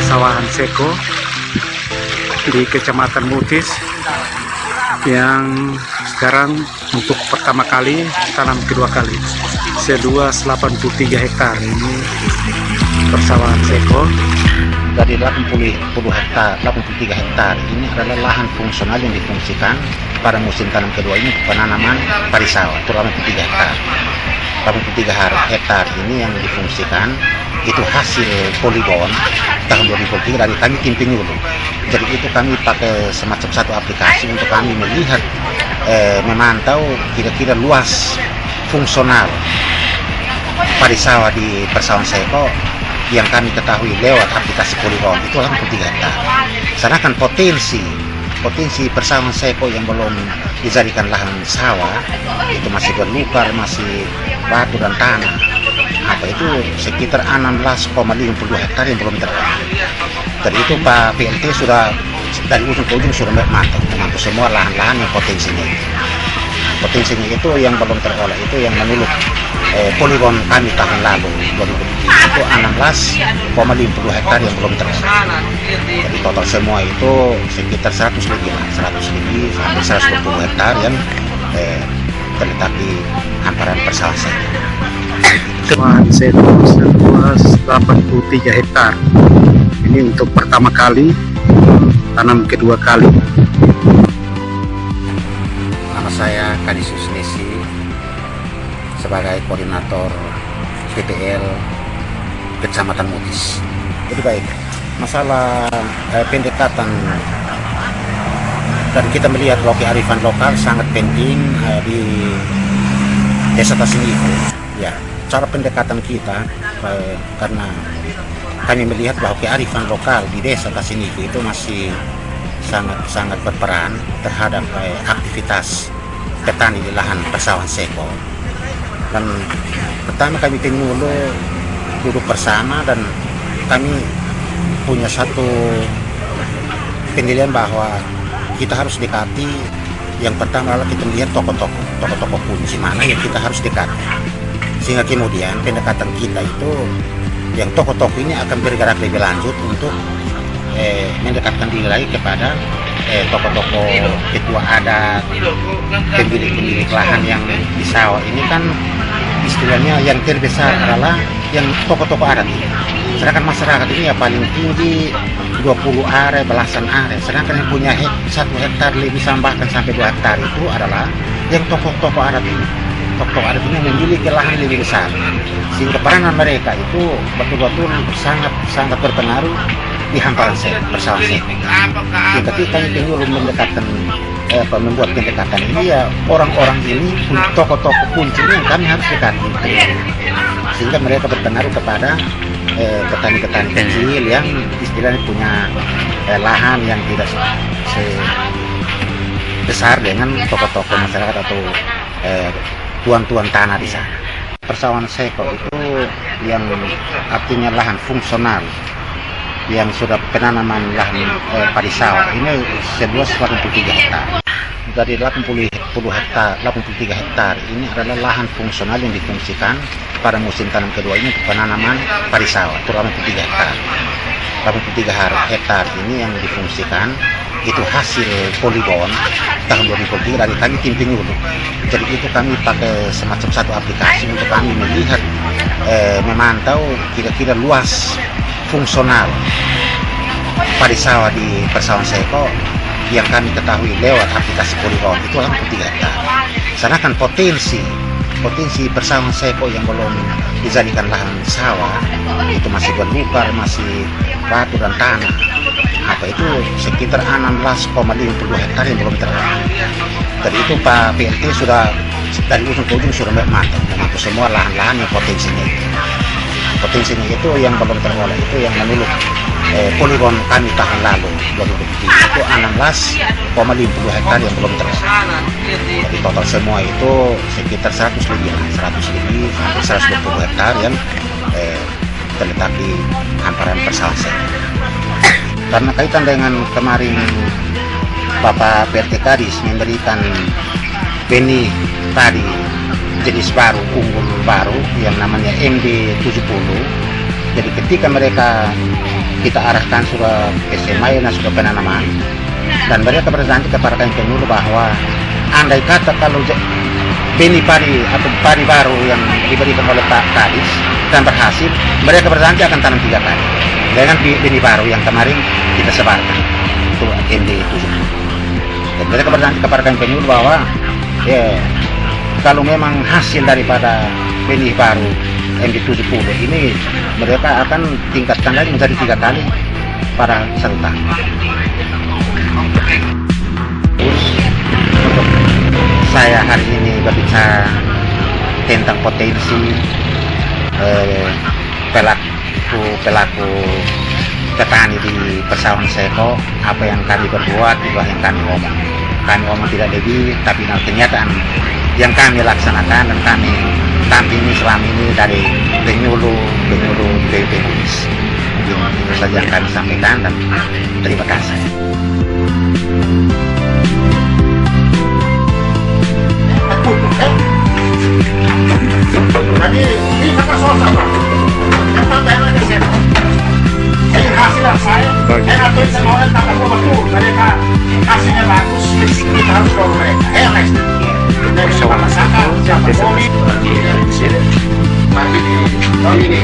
persawahan Seko di Kecamatan Mutis yang sekarang untuk pertama kali tanam kedua kali seluas 83 hektar. Ini persawahan Seko dari 83 hektar ini adalah lahan fungsional yang difungsikan pada musim tanam kedua ini penanaman padi sawah, terutama 3 hektar. 83 hektar ini yang difungsikan itu hasil poligon tahun 2003 dari kami tim penyuluh. Jadi itu kami pakai semacam satu aplikasi untuk kami melihat memantau kira-kira luas fungsional padi sawah di persawahan Seko yang kami ketahui lewat aplikasi poligon itu 83 hektar. Sedangkan potensi persawahan Seko yang belum dijadikan lahan sawah itu masih berlukar, masih batu dan tanah. Apa itu sekitar 16,52 hektar yang belum terolah. Jadi itu Pak PLT sudah dari ujung ke ujung sudah memantau semua lahan-lahan yang potensinya itu yang belum terolah, itu yang menurut poligon kami tahun lalu 2007 itu 16,50 hektar yang belum terolah. Jadi total semua itu sekitar 100 lebih sampai 120 hektar yang terletak di hamparan persawahan Seko seluas 83 hektar. Ini untuk pertama kali, tanam kedua kali. Nama saya Kadisus Nesi sebagai koordinator PPL Kecamatan Mutis. Jadi baik, masalah pendekatan dan kita melihat bahwa kearifan lokal sangat penting di Desa Tasiniku. Ya, cara pendekatan kita karena kami melihat bahwa kearifan lokal di Desa Tasiniku itu masih sangat berperan terhadap aktivitas petani di lahan persawahan Seko. Dan pertama kami penyuluh duduk bersama dan kami punya satu penilaian bahwa kita harus dekati. Yang pertama adalah kita melihat tokoh-tokoh kunci mana yang kita harus dekati, sehingga kemudian pendekatan kita itu yang tokoh-tokoh ini akan bergerak lebih lanjut untuk mendekatkan diri lagi kepada tokoh-tokoh ketua adat, pemilik lahan yang di sawah ini kan istilahnya yang terbesar adalah yang tokoh-tokoh adat ini. Sedangkan masyarakat ini ya paling tinggi 20 are, belasan are. Sedangkan yang punya 1 hektar lebih bahkan sampai 2 hektar itu adalah yang tokoh-tokoh adat ini. Tokoh adat ini memiliki lahan lebih besar, sehingga peranan mereka itu betul-betul sangat berpengaruh di hamparan persawahan Seko. Sehingga ketika penyuluh mendekatkan membuat pendekatan ini ya orang-orang ini tokoh-tokoh kunci yang kami harus dekati, sehingga mereka berpengaruh kepada petani-petani kecil yang istilahnya punya lahan yang tidak sebesar dengan tokoh-tokoh masyarakat atau tuan-tuan tanah di sana. Persawahan Seko itu yang artinya lahan fungsional yang sudah penanaman lahan padi sawah ini seluas 83 hektar. Dari 83 hektar ini adalah lahan fungsional yang difungsikan pada musim tanam kedua ini penanaman padi sawah, terutama 3 hektar. 83 hektar ini yang difungsikan itu hasil poligon tahun 2003 dari kami tim penyuluh. Jadi itu kami pakai semacam satu aplikasi untuk kami melihat memantau kira-kira luas fungsional padi sawah di persawahan Seko yang kami ketahui lewat aplikasi poligon itu 83 hektar. Sedangkan potensi persawahan Seko yang belum dijadikan lahan sawah itu masih berlukar, masih batu dan tanah. Apa itu sekitar 16,50 hektar yang belum terolah. Jadi itu Pak PLT sudah dari ujung ke ujung sudah memantau semua lahan-lahan yang potensinya itu yang belum terolah, itu yang menurut poligon kami tahun lalu 2007 itu 16,50 hektar yang belum terolah. Jadi total semua itu sekitar 100 lebih sampai 120 hektar yang terletak di hamparan persawahan Seko. Karena kaitan dengan kemarin Bapak PRT Kadis memberikan benih padi jenis baru, unggul baru yang namanya MD 70. Jadi ketika mereka kita arahkan sudah SMA dan sudah penanaman, dan mereka berjanji kepada kami penyuluh bahwa andai kata kalau benih padi atau padi baru yang diberikan oleh Pak Kadis dan berhasil, mereka berjanji akan tanam 3 kali dengan benih baru yang kemarin kita sebarkan untuk MD 70. Dan mereka berjanji kepada kami penyuluh bahwa kalau memang hasil daripada benih baru MD 70 ini, mereka akan tingkatkan lagi menjadi 3 kali pada 1 tahun. Terus untuk saya hari ini berbicara tentang potensi pelaku petani di Persawahan Seko, apa yang kami berbuat, juga yang kami omong tidak lebih, tapi kenyataan yang kami laksanakan dan kami tampingi selama ini dari penyuluh PPUIS. Mungkin itu saja yang kami sampaikan, dan terima kasih. Jadi ini kata soal apa? Yang tambahan lagi saya. Ini hasilnya saya aturin sama orang tambah betul. Mereka hasilnya bagus, kita harus bawa mereka. Next. Dari siapa sangka, siapa komit. Mari ini.